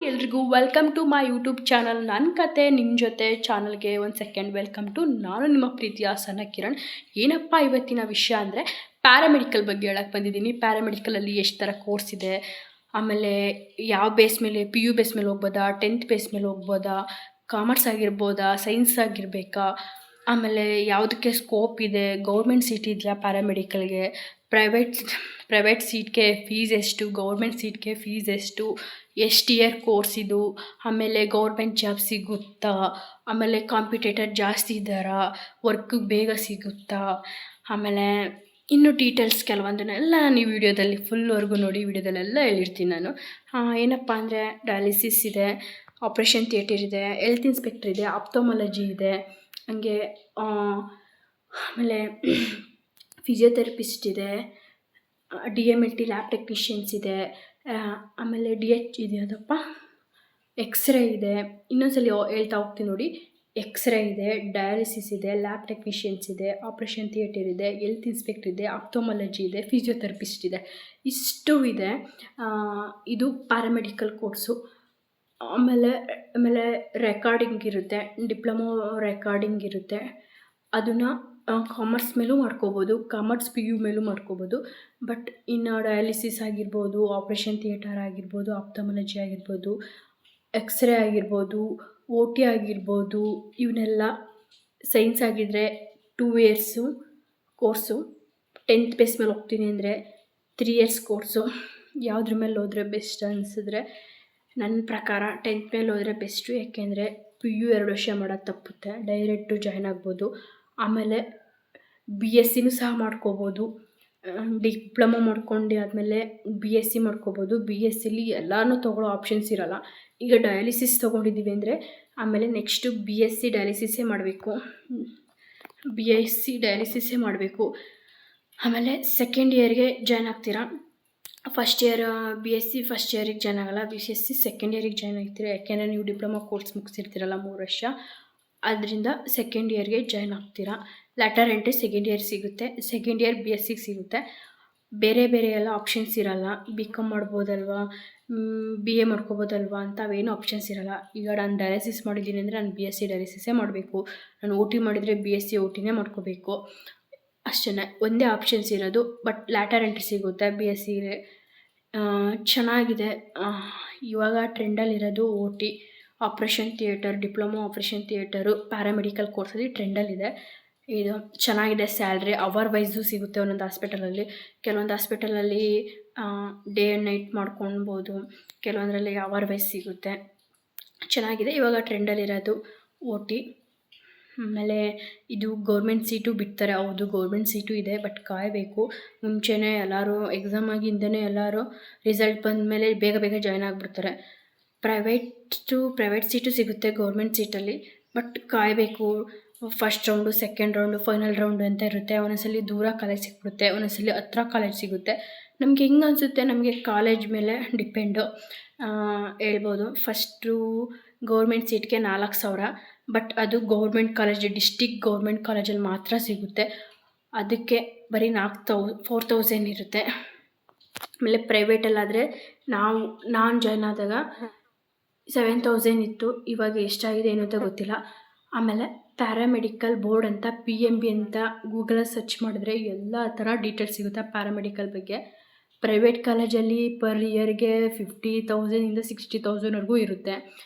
ಎಲ್ರಿಗೂ welcome to my YouTube channel. ನನ್ನ ಕತೆ ನಿಮ್ಮ ಜೊತೆ ಚಾನಲ್ಗೆ ಒಂದು ಸೆಕೆಂಡ್ ವೆಲ್ಕಮ್ ಟು. ನಾನು ನಿಮ್ಮ ಪ್ರೀತಿಯ ಸನ ಕಿರಣ್. ಏನಪ್ಪ ಇವತ್ತಿನ ವಿಷಯ ಅಂದರೆ ಪ್ಯಾರಾಮೆಡಿಕಲ್ ಬಗ್ಗೆ ಹೇಳಕ್ಕೆ ಬಂದಿದ್ದೀನಿ. ಪ್ಯಾರಾಮೆಡಿಕಲಲ್ಲಿ ಎಷ್ಟು ಥರ ಕೋರ್ಸ್ ಇದೆ, ಆಮೇಲೆ ಯಾವ ಬೇಸ್ ಮೇಲೆ, PU ಬೇಸ್ ಮೇಲೆ ಹೋಗ್ಬೋದಾ, 10th ಬೇಸ್ ಮೇಲೆ ಹೋಗ್ಬೋದಾ, ಕಾಮರ್ಸ್ ಆಗಿರ್ಬೋದಾ, ಸೈನ್ಸ್ ಆಗಿರಬೇಕಾ, ಆಮೇಲೆ ಯಾವುದಕ್ಕೆ ಸ್ಕೋಪ್ ಇದೆ, ಗೌರ್ಮೆಂಟ್ ಸೀಟ್ ಇದೆಯಾ ಪ್ಯಾರಾಮೆಡಿಕಲ್ಗೆ, ಪ್ರೈವೇಟ್ ಸೀಟ್ಗೆ ಫೀಸ್ ಎಷ್ಟು, ಗೌರ್ಮೆಂಟ್ ಸೀಟ್ಗೆ ಫೀಸ್ ಎಷ್ಟು ಇಯರ್ ಕೋರ್ಸ್ ಇದು, ಆಮೇಲೆ ಗೌರ್ಮೆಂಟ್ ಜಾಬ್ ಸಿಗುತ್ತಾ, ಆಮೇಲೆ ಕಾಂಪಿಟೇಟರ್ ಜಾಸ್ತಿ ಇದ್ದಾರಾ, ವರ್ಕ್ ಬೇಗ ಸಿಗುತ್ತಾ, ಆಮೇಲೆ ಇನ್ನೂ ಡೀಟೇಲ್ಸ್ ಕೆಲವೊಂದನ್ನೆಲ್ಲ ನಾನು ಈ ವಿಡಿಯೋದಲ್ಲಿ ಫುಲ್ವರೆಗೂ ನೋಡಿ. ವಿಡಿಯೋದಲ್ಲೆಲ್ಲ ಹೇಳಿರ್ತೀನಿ ನಾನು. ಏನಪ್ಪ ಅಂದರೆ ಡಯಾಲಿಸಿಸ್ ಇದೆ, ಆಪ್ರೇಷನ್ ಥಿಯೇಟರ್ ಇದೆ, ಹೆಲ್ತ್ ಇನ್ಸ್ಪೆಕ್ಟರ್ ಇದೆ, ಆಪ್ಥೋಮಾಲಜಿ ಇದೆ, ಹಂಗೆ ಆಮೇಲೆ ಫಿಸಿಯೋಥೆರಪಿಸ್ಟ್ ಇದೆ, DMLT ಲ್ಯಾಬ್ ಟೆಕ್ನಿಷಿಯನ್ಸ್ ಇದೆ, ಆಮೇಲೆ DH ಇದೆಯದಪ್ಪ ಎಕ್ಸ್ರೇ ಇದೆ. ಇನ್ನೊಂದ್ಸಲಿ ಹೇಳ್ತಾ ಹೋಗ್ತೀನಿ ನೋಡಿ. ಎಕ್ಸ್ರೇ ಇದೆ, ಡಯಾಲಿಸಿಸ್ ಇದೆ, ಲ್ಯಾಬ್ ಟೆಕ್ನಿಷಿಯನ್ಸ್ ಇದೆ, ಆಪ್ರೇಷನ್ ಥಿಯೇಟರ್ ಇದೆ, ಹೆಲ್ತ್ ಇನ್ಸ್ಪೆಕ್ಟರ್ ಇದೆ, ಆಪ್ಥೋಮಾಲಜಿ ಇದೆ, ಫಿಸಿಯೋಥೆರಪಿಸ್ಟ್ ಇದೆ. ಇಷ್ಟು ಇದೆ. ಇದು ಪ್ಯಾರಾಮೆಡಿಕಲ್ ಕೋರ್ಸು. ಆಮೇಲೆ ರೆಕಾರ್ಡಿಂಗ್ ಇರುತ್ತೆ, ಡಿಪ್ಲೊಮೊ ರೆಕಾರ್ಡಿಂಗ್ ಇರುತ್ತೆ. ಅದನ್ನು ಕಾಮರ್ಸ್ ಮೇಲೂ ಮಾಡ್ಕೋಬೋದು, ಕಾಮರ್ಸ್ PU ಮೇಲೂ ಮಾಡ್ಕೋಬೋದು. ಬಟ್ ಇನ್ನು ಡಯಾಲಿಸಿಸ್ ಆಗಿರ್ಬೋದು, ಆಪ್ರೇಷನ್ ಥಿಯೇಟರ್ ಆಗಿರ್ಬೋದು, ಆಪ್ಥೋಮಾಲಜಿ ಆಗಿರ್ಬೋದು, ಎಕ್ಸ್ರೇ ಆಗಿರ್ಬೋದು, OT ಆಗಿರ್ಬೋದು, ಇವನ್ನೆಲ್ಲ ಸೈನ್ಸ್ ಆಗಿದ್ದರೆ 2 ಇಯರ್ಸು ಕೋರ್ಸು. 10th ಬೇಸ್ ಮೇಲೆ ಹೋಗ್ತೀನಿ ಅಂದರೆ 3 ಇಯರ್ಸ್ ಕೋರ್ಸು. ಯಾವುದ್ರ ಮೇಲೆ ಹೋದರೆ ಬೆಸ್ಟ್ ಅನಿಸಿದ್ರೆ ನನ್ನ ಪ್ರಕಾರ 10th ಮೇಲೆ ಹೋದರೆ ಬೆಸ್ಟು. ಯಾಕೆಂದರೆ PU 2 ವರ್ಷ ಮಾಡೋದು ತಪ್ಪುತ್ತೆ, ಡೈರೆಕ್ಟು ಜಾಯ್ನ್ ಆಗ್ಬೋದು. ಆಮೇಲೆ BScನೂ ಸಹ ಮಾಡ್ಕೋಬೋದು. ಡಿಪ್ಲೊಮೊ ಮಾಡ್ಕೊಂಡು ಆದಮೇಲೆ BSc ಮಾಡ್ಕೋಬೋದು. BScಲಿ ಎಲ್ಲನೂ ತೊಗೊಳ್ಳೋ ಆಪ್ಷನ್ಸ್ ಇರೋಲ್ಲ. ಈಗ ಡಯಾಲಿಸಿಸ್ ತೊಗೊಂಡಿದ್ದೀವಿ ಅಂದರೆ ಆಮೇಲೆ ನೆಕ್ಸ್ಟು BSc ಡಯಾಲಿಸಿಸೇ ಮಾಡಬೇಕು. ಆಮೇಲೆ ಸೆಕೆಂಡ್ ಇಯರ್ಗೆ ಜಾಯ್ನ್ ಆಗ್ತೀರಾ. ಫಸ್ಟ್ ಇಯರ್ BSc ಫಸ್ಟ್ ಇಯರಿಗೆ ಜಾಯ್ನ್ ಆಗೋಲ್ಲ, BSc ಸೆಕೆಂಡ್ ಇಯರಿಗೆ ಜಾಯ್ನ್ ಆಗ್ತೀರಾ. ಯಾಕೆಂದರೆ ನೀವು ಡಿಪ್ಲೊಮಾ ಕೋರ್ಸ್ ಮುಗಿಸಿರ್ತೀರಲ್ಲ 3 ವರ್ಷ, ಅದರಿಂದ ಸೆಕೆಂಡ್ ಇಯರ್ಗೆ ಜಾಯ್ನ್ ಆಗ್ತೀರಾ. ಲೆಟರ್ ಎಂಟ್ರಿ ಸೆಕೆಂಡ್ ಇಯರ್ ಸಿಗುತ್ತೆ, ಸೆಕೆಂಡ್ ಇಯರ್ BScಗೆ ಸಿಗುತ್ತೆ. ಬೇರೆ ಎಲ್ಲ ಆಪ್ಷನ್ಸ್ ಇರೋಲ್ಲ. BCom ಮಾಡ್ಬೋದಲ್ವಾ, BA ಮಾಡ್ಕೋಬೋದಲ್ವಾ ಅಂತ ಅವೇನು ಆಪ್ಷನ್ಸ್ ಇರೋಲ್ಲ. ಈಗ ನಾನು ಡಯಾಲಿಸಿಸ್ ಮಾಡಿದ್ದೀನಿ ಅಂದರೆ ನಾನು BSc ಡಯಾಲಿಸಿಸೇ ಮಾಡಬೇಕು. ನಾನು OT ಮಾಡಿದರೆ BSc OTನೇ ಮಾಡ್ಕೋಬೇಕು. ಅಷ್ಟೇ, ಒಂದೇ ಆಪ್ಷನ್ಸ್ ಇರೋದು. ಬಟ್ ಲ್ಯಾಟರ್ ಎಂಟ್ರಿ ಸಿಗುತ್ತೆ BScಗೆ. ಚೆನ್ನಾಗಿದೆ. ಇವಾಗ ಟ್ರೆಂಡಲ್ಲಿರೋದು OT, operation theatre, diploma operation theatre paramedical ಕೋರ್ಸಲ್ಲಿ ಟ್ರೆಂಡಲ್ಲಿದೆ. ಇದು ಚೆನ್ನಾಗಿದೆ. ಸ್ಯಾಲ್ರಿ ಅವರ್ ವೈಸು ಸಿಗುತ್ತೆ ಒಂದೊಂದು ಹಾಸ್ಪಿಟಲಲ್ಲಿ. ಕೆಲವೊಂದು ಹಾಸ್ಪಿಟಲಲ್ಲಿ ಡೇ ಆ್ಯಂಡ್ ನೈಟ್ ಮಾಡ್ಕೊಳ್ಬೋದು, ಕೆಲವೊಂದರಲ್ಲಿ ಅವರ್ ವೈಸ್ ಸಿಗುತ್ತೆ. ಚೆನ್ನಾಗಿದೆ. ಇವಾಗ ಟ್ರೆಂಡಲ್ಲಿರೋದು OT. ಆಮೇಲೆ ಇದು ಗೌರ್ಮೆಂಟ್ ಸೀಟು ಬಿಡ್ತಾರೆ. ಹೌದು, ಗೌರ್ಮೆಂಟ್ ಸೀಟು ಇದೆ, ಬಟ್ ಕಾಯಬೇಕು. ಮುಂಚೆನೇ ಎಲ್ಲರೂ ಎಕ್ಸಾಮ್ ಆಗಿಂದನೇ ಎಲ್ಲರೂ ರಿಸಲ್ಟ್ ಬಂದಮೇಲೆ ಬೇಗ ಜಾಯ್ನ್ ಆಗಿಬಿಡ್ತಾರೆ. ಪ್ರೈವೇಟ್ ಸೀಟು ಸಿಗುತ್ತೆ ಗೌರ್ಮೆಂಟ್ ಸೀಟಲ್ಲಿ, ಬಟ್ ಕಾಯಬೇಕು. First round, second round, final round ಅಂತ ಇರುತ್ತೆ. ಒಂದೊಂದ್ಸಲಿ ದೂರ ಕಾಲೇಜ್ ಸಿಕ್ಬಿಡುತ್ತೆ, ಒಂದೊಂದ್ಸಲಿ ಹತ್ರ ಕಾಲೇಜ್ ಸಿಗುತ್ತೆ. ನಮಗೆ ಹೆಂಗೆ ಅನಿಸುತ್ತೆ, ನಮಗೆ ಕಾಲೇಜ್ ಮೇಲೆ ಡಿಪೆಂಡು ಹೇಳ್ಬೋದು. ಫಸ್ಟು ಗೌರ್ಮೆಂಟ್ ಸೀಟ್ಗೆ 4,000, ಬಟ್ ಅದು ಗೌರ್ಮೆಂಟ್ ಕಾಲೇಜ್, ಡಿಸ್ಟಿಕ್ ಗೌರ್ಮೆಂಟ್ ಕಾಲೇಜಲ್ಲಿ ಮಾತ್ರ ಸಿಗುತ್ತೆ. ಅದಕ್ಕೆ ಬರೀ 4,000 ಇರುತ್ತೆ. ಆಮೇಲೆ ಪ್ರೈವೇಟಲ್ಲಾದರೆ ನಾನು ಜಾಯ್ನ್ ಆದಾಗ 7,000 ಇತ್ತು. ಇವಾಗ ಎಷ್ಟಾಗಿದೆ ಏನೋ ಅಂತ ಗೊತ್ತಿಲ್ಲ. ಆಮೇಲೆ ಪ್ಯಾರಾಮೆಡಿಕಲ್ ಬೋರ್ಡ್ ಅಂತ PMB ಅಂತ ಗೂಗಲಲ್ಲಿ ಸರ್ಚ್ ಮಾಡಿದ್ರೆ ಎಲ್ಲ ಥರ ಡೀಟೇಲ್ಸ್ ಸಿಗುತ್ತೆ ಪ್ಯಾರಾಮೆಡಿಕಲ್ ಬಗ್ಗೆ. ಪ್ರೈವೇಟ್ ಕಾಲೇಜಲ್ಲಿ ಪರ್ ಇಯರ್ಗೆ 50,000ಇಂದ 60,000ವರೆಗೂ ಇರುತ್ತೆ.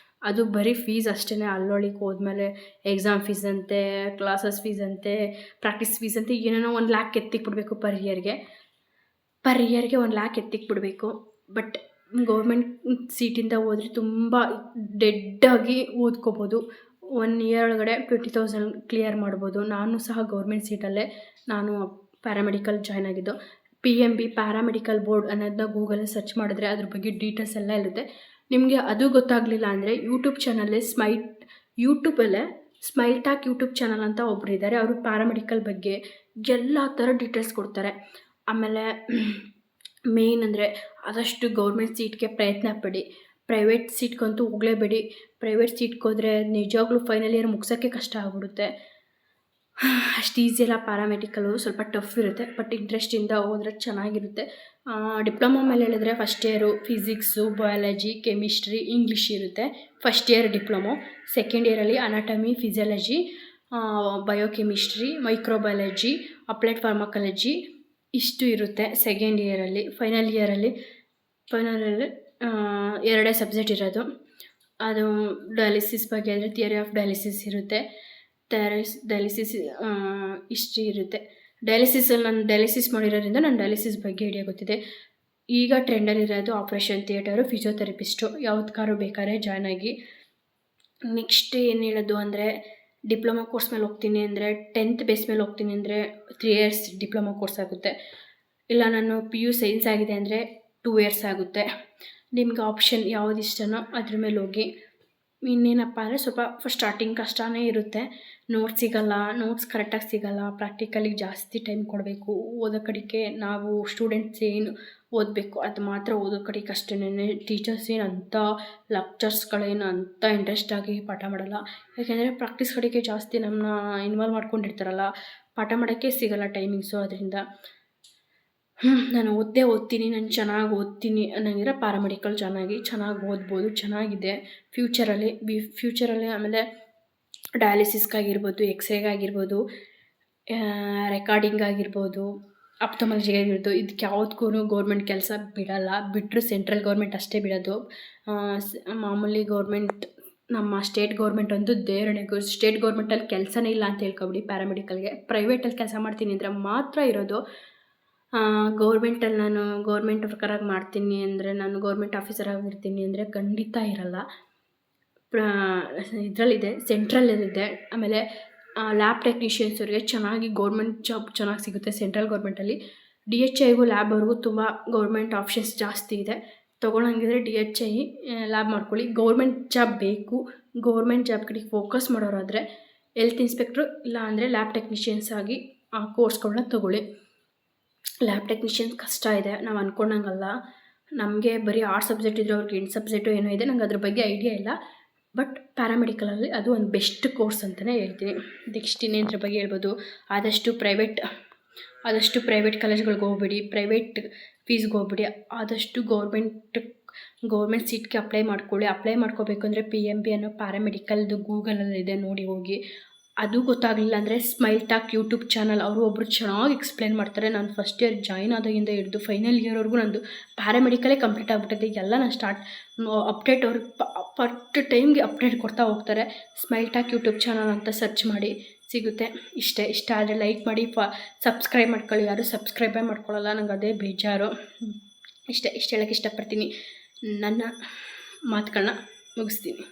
ಅದು ಬರೀ ಫೀಸ್ ಅಷ್ಟೇ. ಅಲ್ಲೊಳಿಗೆ ಹೋದ್ಮೇಲೆ ಎಕ್ಸಾಮ್ ಫೀಸ್ ಅಂತೆ, ಕ್ಲಾಸಸ್ ಫೀಸ್ ಅಂತೆ, ಪ್ರಾಕ್ಟೀಸ್ ಫೀಸ್ ಅಂತೆ, ಏನೇನೋ 1 lakh ಎತ್ತಿಕ್ಬಿಡ್ಬೇಕು ಪರ್ ಇಯರ್ಗೆ 1 lakh ಎತ್ತಿಕ್ಬಿಡ್ಬೇಕು. ಬಟ್ ಗೌರ್ಮೆಂಟ್ ಸೀಟಿಂದ ಹೋದರೆ ತುಂಬ ಡೆಡ್ಡಾಗಿ ಓದ್ಕೋಬೋದು. 1 ಇಯರ್ ಒಳಗಡೆ 20,000 ಕ್ಲಿಯರ್ ಮಾಡ್ಬೋದು. ನಾನು ಸಹ ಗೌರ್ಮೆಂಟ್ ಸೀಟಲ್ಲೇ ನಾನು ಪ್ಯಾರಾಮೆಡಿಕಲ್ ಜಾಯ್ನ್ ಆಗಿದ್ದು. PMB ಪ್ಯಾರಾಮೆಡಿಕಲ್ ಬೋರ್ಡ್ ಅನ್ನೋದನ್ನ ಗೂಗಲಲ್ಲಿ ಸರ್ಚ್ ಮಾಡಿದ್ರೆ ಅದ್ರ ಬಗ್ಗೆ ಡೀಟೇಲ್ಸ್ ಎಲ್ಲ ಇರುತ್ತೆ. ನಿಮಗೆ ಅದು ಗೊತ್ತಾಗಲಿಲ್ಲ ಅಂದರೆ ಯೂಟ್ಯೂಬಲ್ಲೇ ಸ್ಮೈಲ್ ಟಾಕ್ ಯೂಟ್ಯೂಬ್ ಚಾನಲ್ ಅಂತ ಒಬ್ಬರು ಇದ್ದಾರೆ. ಅವರು ಪ್ಯಾರಾಮೆಡಿಕಲ್ ಬಗ್ಗೆ ಎಲ್ಲ ಥರ ಡೀಟೇಲ್ಸ್ ಕೊಡ್ತಾರೆ. ಆಮೇಲೆ ಮೇನ್ ಅಂದರೆ ಆದಷ್ಟು ಗೌರ್ಮೆಂಟ್ ಸೀಟ್ಗೆ ಪ್ರಯತ್ನ ಪಡಿ. ಪ್ರೈವೇಟ್ ಸೀಟ್ಗಂತೂ ಹೋಗಲೇಬೇಡಿ. ಪ್ರೈವೇಟ್ ಸೀಟ್ಗೆ ಹೋದರೆ ನಿಜವಾಗ್ಲೂ ಫೈನಲ್ ಇಯರ್ ಮುಗ್ಸೋಕ್ಕೆ ಕಷ್ಟ ಆಗ್ಬಿಡುತ್ತೆ. ಅಷ್ಟು ಈಸಿ ಅಲ್ಲ ಪ್ಯಾರಾಮೆಡಿಕಲು, ಸ್ವಲ್ಪ ಟಫ್ ಇರುತ್ತೆ. ಬಟ್ ಇಂಟ್ರೆಸ್ಟಿಂದ ಹೋದ್ರೆ ಚೆನ್ನಾಗಿರುತ್ತೆ. ಡಿಪ್ಲೊಮಾ ಮೇಲೆ ಹೇಳಿದ್ರೆ first year physics, biology, chemistry, English ಇರುತ್ತೆ. First year diploma. ಸೆಕೆಂಡ್ ಇಯರಲ್ಲಿ anatomy, physiology, biochemistry, microbiology, applied pharmacology ಇಷ್ಟು ಇರುತ್ತೆ ಸೆಕೆಂಡ್ ಇಯರಲ್ಲಿ. ಫೈನಲಲ್ಲಿ 2 ಸಬ್ಜೆಕ್ಟ್ ಇರೋದು. ಅದು ಡಯಾಲಿಸಿಸ್ ಬಗ್ಗೆ ಅಂದರೆ ಥಿಯರಿ ಆಫ್ ಡಯಾಲಿಸಿಸ್ ಇರುತ್ತೆ. ಡಯಾಲಿಸಿಸ್ ಹಿಸ್ಟ್ರಿ ಇರುತ್ತೆ. ಡಯಾಲಿಸಿಸಲ್ಲಿ ನಾನು ಡಯಾಲಿಸಿಸ್ ಮಾಡಿರೋದ್ರಿಂದ ನಾನು ಡಯಾಲಿಸಿಸ್ ಬಗ್ಗೆ ಐಡಿಯಾ ಗೊತ್ತಿದೆ. ಈಗ ಟ್ರೆಂಡಲ್ಲಿರೋದು ಆಪ್ರೇಷನ್ ಥಿಯೇಟರು, ಫಿಸಿಯೋಥೆರಪಿಸ್ಟು, ಯಾವ್ದಕ್ಕಾದ್ರೂ ಬೇಕಾದ್ರೆ ಜಾಯ್ನ್ ಆಗಿ. ನೆಕ್ಸ್ಟ್ ಏನು ಹೇಳೋದು ಅಂದರೆ, ಡಿಪ್ಲೊಮಾ ಕೋರ್ಸ್ ಮೇಲೆ ಹೋಗ್ತೀನಿ ಅಂದರೆ 10th ಬೇಸ್ ಮೇಲೆ ಹೋಗ್ತೀನಿ ಅಂದರೆ 3 ಇಯರ್ಸ್ ಡಿಪ್ಲೊಮಾ ಕೋರ್ಸ್ ಆಗುತ್ತೆ. ಇಲ್ಲ ನಾನು PU ಸೈನ್ಸ್ ಆಗಿದೆ ಅಂದರೆ 2 ಇಯರ್ಸ್ ಆಗುತ್ತೆ. ನಿಮ್ಗೆ ಆಪ್ಷನ್ ಯಾವ್ದು ಇಷ್ಟನೋ ಅದ್ರ ಮೇಲೆ ಹೋಗಿ. ಇನ್ನೇನಪ್ಪ ಅಂದರೆ ಸ್ವಲ್ಪ ಸ್ಟಾರ್ಟಿಂಗ್ ಕಷ್ಟನೇ ಇರುತ್ತೆ. ನೋಟ್ಸ್ ಕರೆಕ್ಟಾಗಿ ಸಿಗೋಲ್ಲ. ಪ್ರಾಕ್ಟಿಕಲಿಗೆ ಜಾಸ್ತಿ ಟೈಮ್ ಕೊಡಬೇಕು. ಓದೋ ಕಡೆಗೆ ನಾವು ಸ್ಟೂಡೆಂಟ್ಸ್ ಏನು ಓದಬೇಕು ಅದು ಮಾತ್ರ ಓದೋ ಕಡೆಗೆ ಅಷ್ಟೇನೆ. ಟೀಚರ್ಸ್ ಏನು ಅಂಥ ಲೆಕ್ಚರ್ಸ್ಗಳೇನು ಅಂಥ ಇಂಟ್ರೆಸ್ಟಾಗಿ ಪಾಠ ಮಾಡಲ್ಲ. ಯಾಕೆಂದರೆ ಪ್ರಾಕ್ಟೀಸ್ ಕಡೆಗೆ ಜಾಸ್ತಿ ನಮ್ಮನ್ನ ಇನ್ವಾಲ್ವ್ ಮಾಡ್ಕೊಂಡಿರ್ತಾರಲ್ಲ, ಪಾಠ ಮಾಡೋಕ್ಕೆ ಸಿಗೋಲ್ಲ ಟೈಮಿಂಗ್ಸು. ಅದರಿಂದ ನಾನು ಓದ್ತೀನಿ, ನಾನು ಚೆನ್ನಾಗಿ ಓದ್ತೀನಿ ಅನ್ನಂಗಿದ್ರೆ ಪ್ಯಾರಾಮೆಡಿಕಲ್ ಚೆನ್ನಾಗಿ ಓದ್ಬೋದು, ಚೆನ್ನಾಗಿದೆ ಫ್ಯೂಚರಲ್ಲಿ. ಆಮೇಲೆ ಡಯಾಲಿಸಿಸ್ಗಾಗಿರ್ಬೋದು, ಎಕ್ಸ್ರೇಗಾಗಿರ್ಬೋದು, ರೆಕಾರ್ಡಿಂಗ್ ಆಗಿರ್ಬೋದು, ಆಪ್ಥಮಾಲಜಿ ಆಗಿರ್ಬೋದು, ಇದಕ್ಕೆ ಯಾವುದಕ್ಕೂ ಗೌರ್ಮೆಂಟ್ ಕೆಲಸ ಬಿಡಲ್ಲ. ಬಿಟ್ಟರೆ ಸೆಂಟ್ರಲ್ ಗೌರ್ಮೆಂಟ್ ಅಷ್ಟೇ ಬಿಡೋದು. ಮಾಮೂಲಿ ಗೌರ್ಮೆಂಟ್ ನಮ್ಮ ಸ್ಟೇಟ್ ಗೌರ್ಮೆಂಟ್ ಅಂತೂ ದೇವರಣೆ. ಸ್ಟೇಟ್ ಗೌರ್ಮೆಂಟಲ್ಲಿ ಕೆಲಸನೇ ಇಲ್ಲ ಅಂತ ಹೇಳ್ಕೊಬಿಡಿ ಪ್ಯಾರಾಮೆಡಿಕಲ್ಗೆ. ಪ್ರೈವೇಟಲ್ಲಿ ಕೆಲಸ ಮಾಡ್ತೀನಿ ಅಂದರೆ ಮಾತ್ರ ಇರೋದು. ಗೌರ್ಮೆಂಟಲ್ಲಿ ನಾನು ಗೌರ್ಮೆಂಟ್ ವರ್ಕರಾಗಿ ಮಾಡ್ತೀನಿ ಅಂದರೆ, ನಾನು ಗೌರ್ಮೆಂಟ್ ಆಫೀಸರ್ ಆಗಿರ್ತೀನಿ ಅಂದರೆ ಖಂಡಿತ ಇರಲ್ಲ. ಇದರಲ್ಲಿದೆ, ಸೆಂಟ್ರಲ್ಲಲ್ಲಿದೆ. ಆಮೇಲೆ ಲ್ಯಾಬ್ ಟೆಕ್ನಿಷಿಯನ್ಸವ್ರಿಗೆ ಚೆನ್ನಾಗಿ ಗೌರ್ಮೆಂಟ್ ಜಾಬ್ ಚೆನ್ನಾಗಿ ಸಿಗುತ್ತೆ ಸೆಂಟ್ರಲ್ ಗೌರ್ಮೆಂಟಲ್ಲಿ. DHIಗೂ ಲ್ಯಾಬ್ವರೆಗೂ ತುಂಬ ಗೌರ್ಮೆಂಟ್ ಆಪ್ಷನ್ಸ್ ಜಾಸ್ತಿ ಇದೆ. ತೊಗೊಳಂಗಿದ್ರೆ DHI ಲ್ಯಾಬ್ ಮಾಡ್ಕೊಳ್ಳಿ. ಗೌರ್ಮೆಂಟ್ ಜಾಬ್ ಬೇಕು, ಗೌರ್ಮೆಂಟ್ ಜಾಬ್ ಕಡೆಗೆ ಫೋಕಸ್ ಮಾಡೋರಾದರೆ ಹೆಲ್ತ್ ಇನ್ಸ್ಪೆಕ್ಟ್ರು ಇಲ್ಲ ಅಂದರೆ ಲ್ಯಾಬ್ ಟೆಕ್ನಿಷಿಯನ್ಸ್ ಆಗಿ ಆ ಕೋರ್ಸ್ಗಳನ್ನ ತೊಗೊಳ್ಳಿ. ಲ್ಯಾಬ್ ಟೆಕ್ನಿಷಿಯನ್ಸ್ ಕಷ್ಟ ಇದೆ, ನಾವು ಅಂದ್ಕೊಂಡಂಗಲ್ಲ. ನಮಗೆ ಬರೀ 6 ಸಬ್ಜೆಕ್ಟ್ ಇದ್ದರೆ ಅವ್ರಿಗೆ 8 ಸಬ್ಜೆಕ್ಟು ಏನೋ ಇದೆ. ನಂಗೆ ಅದ್ರ ಬಗ್ಗೆ ಐಡಿಯಾ ಇಲ್ಲ. ಬಟ್ ಪ್ಯಾರಾಮೆಡಿಕಲಲ್ಲಿ ಅದು ಒಂದು ಬೆಸ್ಟ್ ಕೋರ್ಸ್ ಅಂತಲೇ ಹೇಳ್ತೀನಿ. ನೆಕ್ಸ್ಟ್ ಇನ್ನೇದ್ರ ಬಗ್ಗೆ ಹೇಳ್ಬೋದು, ಆದಷ್ಟು ಪ್ರೈವೇಟ್ ಕಾಲೇಜ್ಗಳಿಗೆ ಹೋಗ್ಬೇಡಿ, ಪ್ರೈವೇಟ್ ಫೀಸ್ಗೆ ಹೋಗ್ಬೇಡಿ. ಆದಷ್ಟು ಗೌರ್ಮೆಂಟ್ ಸೀಟ್ಗೆ ಅಪ್ಲೈ ಮಾಡ್ಕೊಳ್ಳಿ. ಅಪ್ಲೈ ಮಾಡ್ಕೋಬೇಕು ಅಂದರೆ PMB ಅನ್ನೋ ಪ್ಯಾರಾಮೆಡಿಕಲ್ದು ಗೂಗಲಲ್ಲಿದೆ, ನೋಡಿ ಹೋಗಿ. ಅದು ಗೊತ್ತಾಗಲಿಲ್ಲ ಅಂದರೆ ಸ್ಮೈಲ್ ಟಾಕ್ ಯೂಟ್ಯೂಬ್ ಚಾನಲ್, ಅವರು ಒಬ್ಬರು ಚೆನ್ನಾಗಿ ಎಕ್ಸ್ಪ್ಲೇನ್ ಮಾಡ್ತಾರೆ. ನಾನು ಫಸ್ಟ್ ಇಯರ್ ಜಾಯ್ನ್ ಆದಾಗಿಂದ ಹಿಡಿದು ಫೈನಲ್ ಇಯರ್ವರೆಗೂ ನಂದು ಪ್ಯಾರಾಮೆಡಿಕಲೇ ಕಂಪ್ಲೀಟ್ ಆಗಿಬಿಟ್ಟಿದೆ. ಎಲ್ಲ ನಾನು ಅಪ್ಡೇಟ್ ಅವ್ರಿಗೆ ಫಸ್ಟ್ ಟೈಮ್ಗೆ ಅಪ್ಡೇಟ್ ಕೊಡ್ತಾ ಹೋಗ್ತಾರೆ. ಸ್ಮೈಲ್ ಟಾಕ್ ಯೂಟ್ಯೂಬ್ ಚಾನಲ್ ಅಂತ ಸರ್ಚ್ ಮಾಡಿ ಸಿಗುತ್ತೆ. ಇಷ್ಟ ಆದರೆ ಲೈಕ್ ಮಾಡಿ, ಸಬ್ಸ್ಕ್ರೈಬ್ ಮಾಡ್ಕೊಳ್ಳಿ. ಯಾರು ಸಬ್ಸ್ಕ್ರೈಬೇ ಮಾಡ್ಕೊಳ್ಳಲ್ಲ, ನಂಗೆ ಅದೇ ಬೇಜಾರು. ಇಷ್ಟ ಹೇಳೋಕ್ಕೆ ಇಷ್ಟಪಡ್ತೀನಿ. ನನ್ನ ಮಾತುಗಳನ್ನ ಮುಗಿಸ್ತೀನಿ.